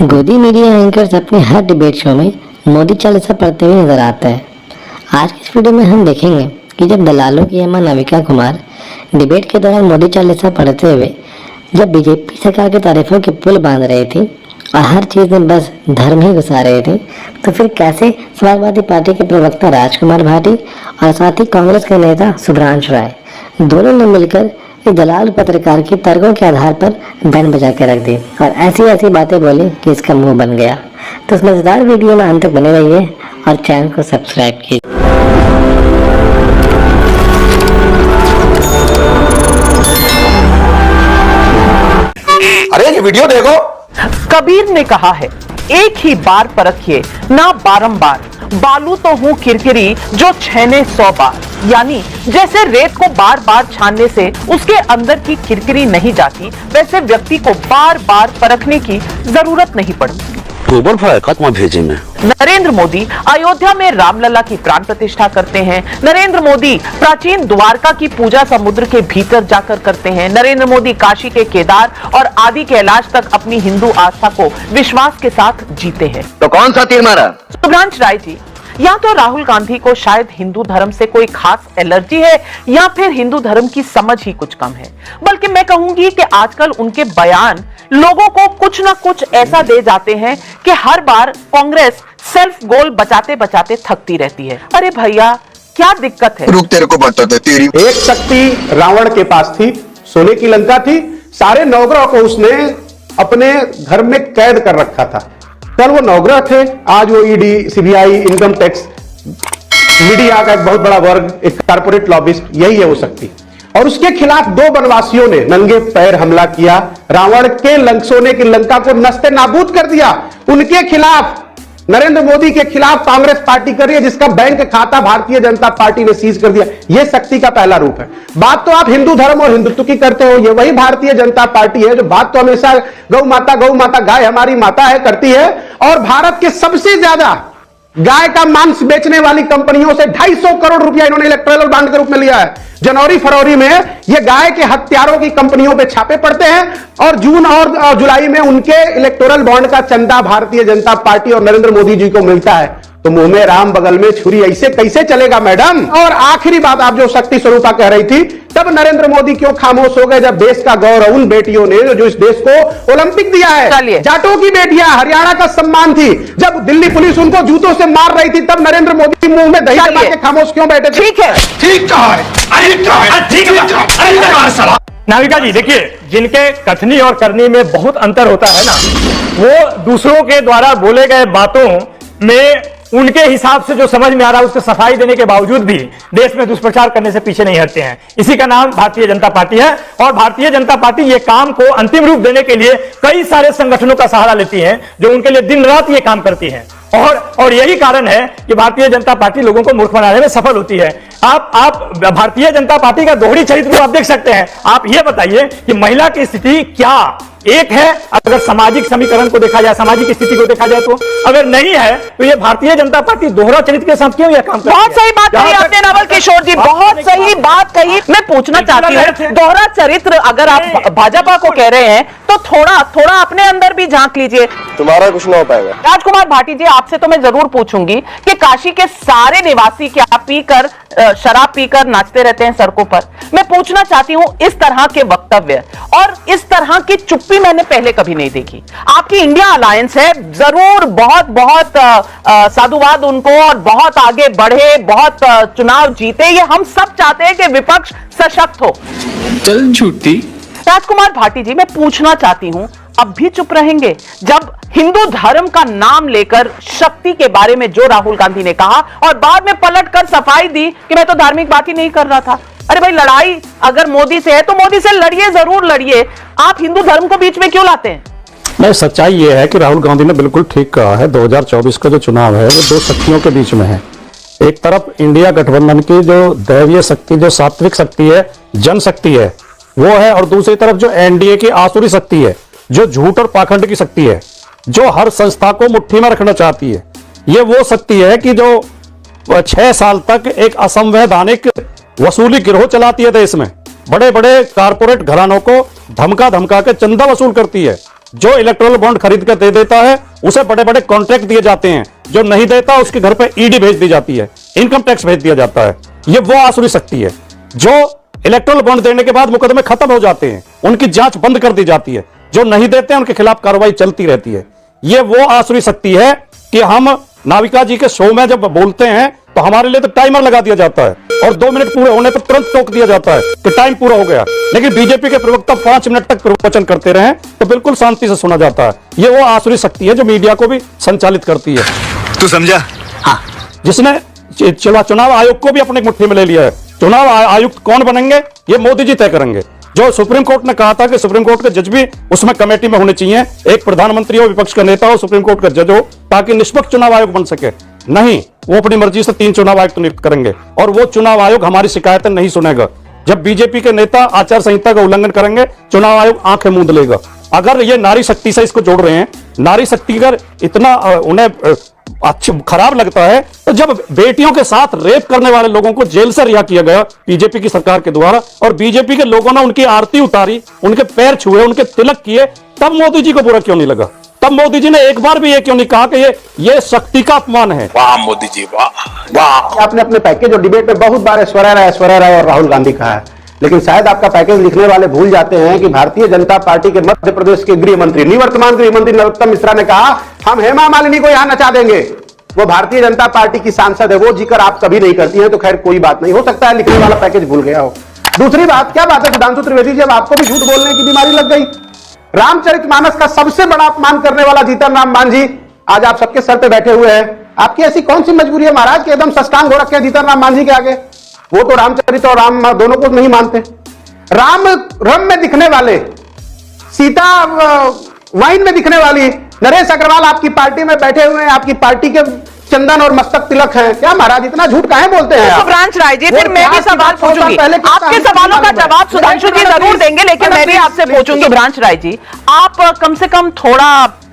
गोदी media anchors अपने हर debate show में मोदी चालीसा पढ़ते हुए नजर आता है। आज की इस वीडियो में हम देखेंगे कि जब दलालों की अम्मा नविका कुमार डिबेट के दौरान मोदी चालीसा पढ़ते हुए जब बीजेपी सरकार की तारीफों के पुल बांध रही थी और हर चीज में बस धर्म ही घुसा रहे थे, तो फिर कैसे समाजवादी पार्टी के प्रवक्ता राजकुमार भाटी और साथ ही कांग्रेस के नेता सुभ्रांश राय दोनों ने मिलकर इस दलाल पत्रकार की तर्कों के आधार पर बैंड बजा के रख दी और ऐसी ऐसी बातें बोली कि इसका मुंह बन गया। तो इस मजेदार वीडियो में अंत तक बने रहिए और चैनल को सब्सक्राइब कीजिए। अरे ये वीडियो देखो। कबीर ने कहा है, एक ही बार परखिए ना बारंबार, बालू तो हूं किरकिरी जो छेने 100 बार। यानी जैसे रेत को बार बार छानने से उसके अंदर की किरकिरी नहीं जाती, वैसे व्यक्ति को बार बार परखने की जरूरत नहीं पड़ती। भेजे में नरेंद्र मोदी अयोध्या में रामलला की प्राण प्रतिष्ठा करते हैं। नरेंद्र मोदी प्राचीन द्वारका की पूजा समुद्र के भीतर जाकर करते हैं। नरेंद्र मोदी काशी के केदार और आदि कैलाश तक अपनी हिंदू आस्था को विश्वास के साथ जीते हैं। तो कौन सा तीर मारा? सुभ्रांश राय जी, या तो राहुल गांधी को शायद हिंदू धर्म से कोई खास एलर्जी है या फिर हिंदू धर्म की समझ ही कुछ कम है। बल्कि मैं कहूंगी कि आजकल उनके बयान लोगों को कुछ ना कुछ ऐसा दे जाते हैं कि हर बार कांग्रेस सेल्फ गोल बचाते बचाते थकती रहती है। अरे भैया, क्या दिक्कत है? रुक, तेरे को बताते तेरी एक शक्ति रावण के पास थी, सोने की लंका थी, सारे नवग्रह को उसने अपने घर में कैद कर रखा था। कल वो नवग्रह थे, आज वो ED, CBI, income tax, media का एक बहुत बड़ा वर्ग, एक कारपोरेट लॉबिस्ट, यही है वो शक्ति। और उसके खिलाफ दो वनवासियों ने नंगे पैर हमला किया, रावण के सोने की लंका को नस्ते नाबूद कर दिया। उनके खिलाफ, नरेंद्र मोदी के खिलाफ कांग्रेस पार्टी कर रही है, जिसका बैंक खाता भारतीय जनता पार्टी ने सीज कर दिया। यह शक्ति का पहला रूप है। बात तो आप हिंदू धर्म और हिंदुत्व की करते हो, ये वही भारतीय जनता पार्टी है जो बात तो हमेशा गौ माता गाय हमारी माता है करती है, और भारत के सबसे ज्यादा गाय का मांस बेचने वाली कंपनियों से 250 करोड़ रुपया इन्होंने इलेक्टोरल बॉन्ड के रूप में लिया है। जनवरी फरवरी में ये गाय के हत्यारों की कंपनियों पे छापे पड़ते हैं और जून और जुलाई में उनके इलेक्टोरल बॉन्ड का चंदा भारतीय जनता पार्टी और नरेंद्र मोदी जी को मिलता है। तो मुंह में राम बगल में छुरी, ऐसे कैसे चलेगा मैडम? और आखिरी बात, आप जो शक्ति स्वरूपा कह रही थी, तब नरेंद्र मोदी क्यों खामोश हो गए जब देश का गौरव उन बेटियों ने जो इस देश को ओलंपिक दिया है, जाटों की बेटियां, हरियाणा का सम्मान थी, जब दिल्ली पुलिस उनको जूतों से मार रही थी, तब नरेंद्र मोदी मुंह में दही लगा के खामोश क्यों बैठे थे? ठीक है, ठीक कहा है। नाविका जी, देखिए, जिनके कथनी और करनी में बहुत अंतर होता है ना, वो दूसरों के द्वारा बोले गए बातों में उनके हिसाब से जो समझ में आ रहा है उसको सफाई देने के बावजूद भी देश में दुष्प्रचार करने से पीछे नहीं हटते हैं। इसी का नाम भारतीय जनता पार्टी है। और भारतीय जनता पार्टी ये काम को अंतिम रूप देने के लिए कई सारे संगठनों का सहारा लेती है जो उनके लिए दिन रात ये काम करती है। और यही कारण है कि भारतीय जनता पार्टी लोगों को मूर्ख बनाने में सफल होती है। आप भारतीय जनता पार्टी का दोहरी चरित्र आप देख सकते हैं। आप ये बताइए कि महिला की स्थिति क्या एक है अगर सामाजिक समीकरण को देखा जाए, सामाजिक स्थिति को देखा जाए, तो अगर नहीं है तो ये भारतीय जनता पार्टी दोहरा चरित्र के साथ क्यों यह काम करती है? बहुत सही बात कही आपने नवल किशोर जी, बहुत सही बात कही। मैं पूछना चाहती हूँ, दोहरा चरित्र अगर आप भाजपा को कह रहे हैं तो थोड़ा अपने अंदर भी झांक लीजिए। तुम्हारा कुछ ना हो पाएगा। राजकुमार भाटी जी, आपसे तो मैं जरूर पूछूंगी कि काशी के सारे निवासी क्या पीकर, शराब पीकर नाचते रहते हैं सड़कों पर? मैं पूछना चाहती हूं, इस तरह के वक्तव्य और इस तरह की चुप्पी मैंने पहले कभी नहीं देखी। आपकी इंडिया अलायंस है, जरूर बहुत साधुवाद उनको, और बहुत आगे बढ़े, बहुत चुनाव जीते, ये हम सब चाहते हैं कि विपक्ष सशक्त हो। चल झूठी। राजकुमार भाटी जी, मैं पूछना चाहती हूं, अब भी चुप रहेंगे जब हिंदू धर्म का नाम लेकर शक्ति के बारे में जो राहुल गांधी ने कहा और बाद में पलट कर सफाई दी कि मैं तो धार्मिक बात ही नहीं कर रहा था? अरे भाई, लड़ाई अगर मोदी से है तो मोदी से लड़िए, जरूर लड़िए। आप हिंदू धर्म को बीच में क्यों लाते हैं? नहीं, सच्चाई ये है कि राहुल गांधी ने बिल्कुल ठीक कहा है। 2024 का जो चुनाव है वो दो शक्तियों के बीच में है। एक तरफ इंडिया गठबंधन की जो दैवीय शक्ति, जो सात्विक शक्ति है, जनशक्ति है, वो है, और दूसरी तरफ जो एनडीए की आसुरी शक्ति है, जो झूठ और पाखंड की शक्ति है, जो हर संस्था को मुट्ठी में रखना चाहती है। ये वो शक्ति है कि जो 6 साल तक एक असंवैधानिक वसूली गिरोह चलाती है देश में, बड़े बड़े कारपोरेट घरानों को धमका धमका के चंदा वसूल करती है, जो इलेक्टोरल बॉन्ड खरीद कर दे देता है उसे बड़े बड़े कॉन्ट्रैक्ट दिए जाते हैं, जो नहीं देता उसके घर पे ईडी भेज दी जाती है, इनकम टैक्स भेज दिया जाता है। ये वो आसुरी शक्ति है जो इलेक्टोरल बॉन्ड देने के बाद मुकदमे खत्म हो जाते हैं, उनकी जांच बंद कर दी जाती है, जो नहीं देते हैं उनके खिलाफ कार्रवाई चलती रहती है। ये वो आसुरी शक्ति है कि हम नाविका जी के शो में जब बोलते हैं तो हमारे लिए तो टाइमर लगा दिया जाता है और 2 मिनट पूरे होने पर तुरंत टोक दिया जाता है कि टाइम पूरा हो गया, लेकिन बीजेपी के प्रवक्ता 5 मिनट तक प्रवचन करते रहे तो बिल्कुल शांति से सुना जाता है। ये वो आसुरी शक्ति है जो मीडिया को भी संचालित करती है। तू समझा? हाँ। जिसने चुनाव आयोग को भी अपने मुट्ठी में ले लिया है। चुनाव आयुक्त कौन बनेंगे ये मोदी जी तय करेंगे। जो सुप्रीम कोर्ट ने कहा था कि सुप्रीम कोर्ट के जज भी उसमें कमेटी में होने चाहिए, एक प्रधानमंत्री हो, विपक्ष का नेता हो, सुप्रीम कोर्ट का जज हो, ताकि निष्पक्ष चुनाव आयोग बन सके। नहीं, वो अपनी मर्जी से 3 चुनाव आयुक्त नियुक्त करेंगे और वो चुनाव आयोग हमारी शिकायतें नहीं सुनेगा। जब बीजेपी के नेता आचार संहिता का उल्लंघन करेंगे, चुनाव आयोग आंखें मूंद लेगा। अगर ये नारी शक्ति से इसको जोड़ रहे हैं, नारी शक्ति अगर इतना उन्हें अच्छा खराब लगता है तो जब बेटियों के साथ रेप करने वाले लोगों को जेल से रिहा किया गया बीजेपी की सरकार के द्वारा और बीजेपी के लोगों ने उनकी आरती उतारी, उनके पैर छुए, उनके तिलक किए, तब मोदी जी को बुरा क्यों नहीं लगा? तब मोदी जी ने एक बार भी ये क्यों नहीं कहा कि ये शक्ति का अपमान है? वाह मोदी जी, वाह वाह। आपने अपने पैकेज और डिबेट में बहुत बार ऐश्वर्या राय और राहुल गांधी कहा है, लेकिन शायद आपका पैकेज लिखने वाले भूल जाते हैं कि भारतीय जनता पार्टी के मध्य प्रदेश के गृह मंत्री, निवर्तमान गृह मंत्री नरोत्तम मिश्रा ने कहा हम हेमा मालिनी को यहां नचा देंगे। वो भारतीय जनता पार्टी की सांसद है, वो जिक्र आप कभी नहीं करती हैं, तो खैर कोई बात नहीं, हो सकता है लिखने वाला पैकेज भूल गया हो। दूसरी बात, क्या बात है सुधांशु त्रिवेदी, जब आपको भी झूठ बोलने की बीमारी लग गई? रामचरितमानस का सबसे बड़ा अपमान करने वाला जीतन राम मांझी आज आप सबके सर पे बैठे हुए हैं। आपकी ऐसी कौन सी मजबूरी है महाराज कि एकदम सष्टांग हो रखे हैं जीतन राम मांझी के आगे? वो तो रामचरित और राम दोनों को नहीं मानते। राम रम में दिखने वाले, सीता वाइन में दिखने वाली नरेश अग्रवाल आपकी पार्टी में बैठे हुए हैं, आपकी पार्टी के चंदन और मस्तक तिलक हैं। क्या महाराज इतना झूठ काहे बोलते हैं? सुभ्रांश राय जी, फिर मैं भी सवाल पूछूंगी, आपके सवालों का जवाब सुधांशु जी जरूर देंगे, लेकिन मैं भी आपसे पूछूंगी सुभ्रांश राय जी, आप कम से कम थोड़ा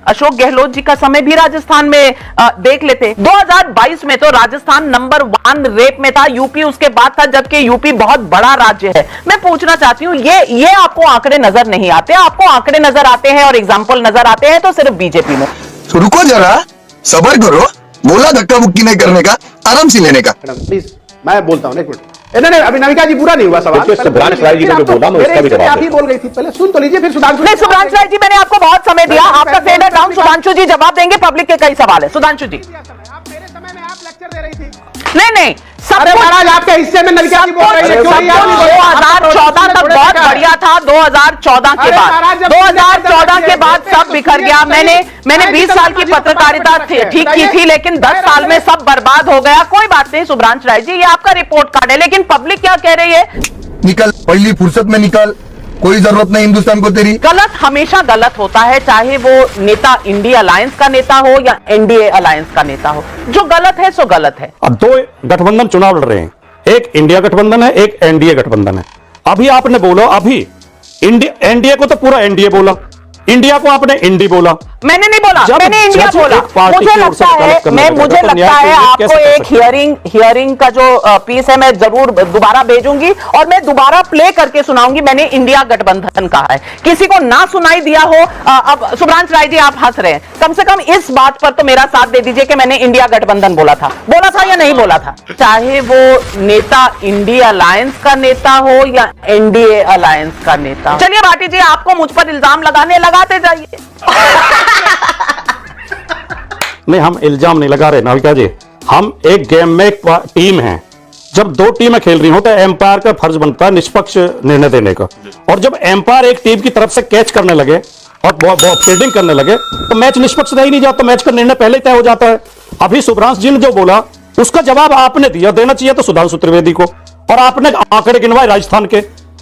अशोक गहलोत जी का समय भी राजस्थान में देख लेते। 2022 में तो राजस्थान नंबर 1 रेप में था, यूपी उसके बाद था, जबकि यूपी बहुत बड़ा राज्य है। मैं पूछना चाहती हूँ, ये आपको आंकड़े नजर नहीं आते? आपको आंकड़े नजर आते हैं और एग्जाम्पल नजर आते हैं तो सिर्फ बीजेपी में। तो रुको जरा, सबर करो, बोला धक्का मुक्की नहीं करने का, आराम से लेने का। प्लीज मैं बोलता हूं, एक मिनट। नहीं, अभी नाविका जी पूरा नहीं हुआ सवाल। सुभ्रांश राय जी ने जो बोला मैं उसका भी जवाब आप ही बोल गई थी, पहले सुन तो लीजिए, फिर सुधांशु। नहीं सुभ्रांश राय जी, मैंने आपको बहुत समय दिया, आपका सेंटर डाउन, सुधांशु जी जवाब देंगे, पब्लिक के कई सवाल है। सुधांशु जी, आप मेरे समय में आप लेक्चर दे रही थी। नहीं अरे महाराज आपके हिस्से में नविका जी बोल रही है, क्यों नहीं? 2014 तक बहुत बढ़िया था, 2014 के बाद 2014 के बाद सब बिखर गया। मैंने 20 साल की पत्रकारिता ठीक की थी, लेकिन 10 साल में सब बर्बाद हो गया। कोई बात नहीं सुभ्रांश राय जी, ये आपका रिपोर्ट कार्ड है, लेकिन पब्लिक क्या कह रही है? निकल, पहली फुर्सत में निकल, कोई जरूरत नहीं हिंदुस्तान को तेरी। गलत हमेशा गलत होता है, चाहे वो नेता इंडिया अलायंस का नेता हो या एनडीए अलायंस का नेता हो। जो गलत है सो गलत है। अब 2 गठबंधन चुनाव लड़ रहे हैं, एक इंडिया गठबंधन है, एक एनडीए गठबंधन है। अभी आपने बोला, अभी एनडीए को तो पूरा एनडीए बोला, इंडिया को आपने इंडी बोला। मैंने नहीं बोला, मैंने इंडिया बोला। मुझे लगता है आपको एक हियरिंग का जो पीस है मैं जरूर दोबारा भेजूंगी और मैं दोबारा प्ले करके सुनाऊंगी। मैंने इंडिया गठबंधन कहा है, किसी को ना सुनाई दिया हो। अब सुभ्रांश राय जी आप हंस रहे हैं, कम से कम इस बात पर तो मेरा साथ दे दीजिए कि मैंने इंडिया गठबंधन बोला था या नहीं बोला था, चाहे वो नेता इंडिया अलायंस का नेता हो या एनडीए अलायंस का नेता। चलिए भाटी जी, आपको मुझ पर इल्जाम लगाते जाइए। नहीं, हम इल्जाम नहीं लगा रहे नाविका जी, हम एक गेम में एक टीम है। जब 2 टीमें खेल रही हो तो एम्पायर का फर्ज बनता है निष्पक्ष निर्णय देने का, और जब एम्पायर एक टीम की तरफ से कैच करने लगे और फील्डिंग करने लगे तो मैच निष्पक्ष रह ही नहीं जाता, मैच का निर्णय पहले तय हो जाता है। अभी सुभ्रांश जी ने जो बोला उसका जवाब आपने दिया, देना चाहिए तो सुधांशु त्रिवेदी को, और आपने आंकड़े गिनवाए राजस्थान के,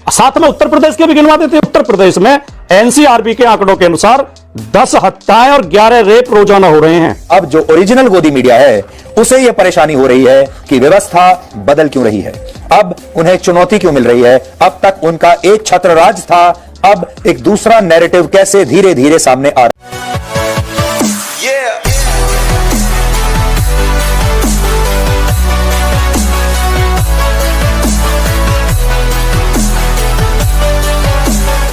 साथ में उत्तर प्रदेश के भी गिनवा देते। उत्तर प्रदेश में एनसीआरबी के आंकड़ों के अनुसार 10 हत्याएं और 11 रेप रोजाना हो रहे हैं। अब जो ओरिजिनल गोदी मीडिया है उसे यह परेशानी हो रही है कि व्यवस्था बदल क्यों रही है, अब उन्हें चुनौती क्यों मिल रही है। अब तक उनका एक छत्र राज था, अब एक दूसरा नैरेटिव कैसे धीरे धीरे सामने आ रहा है।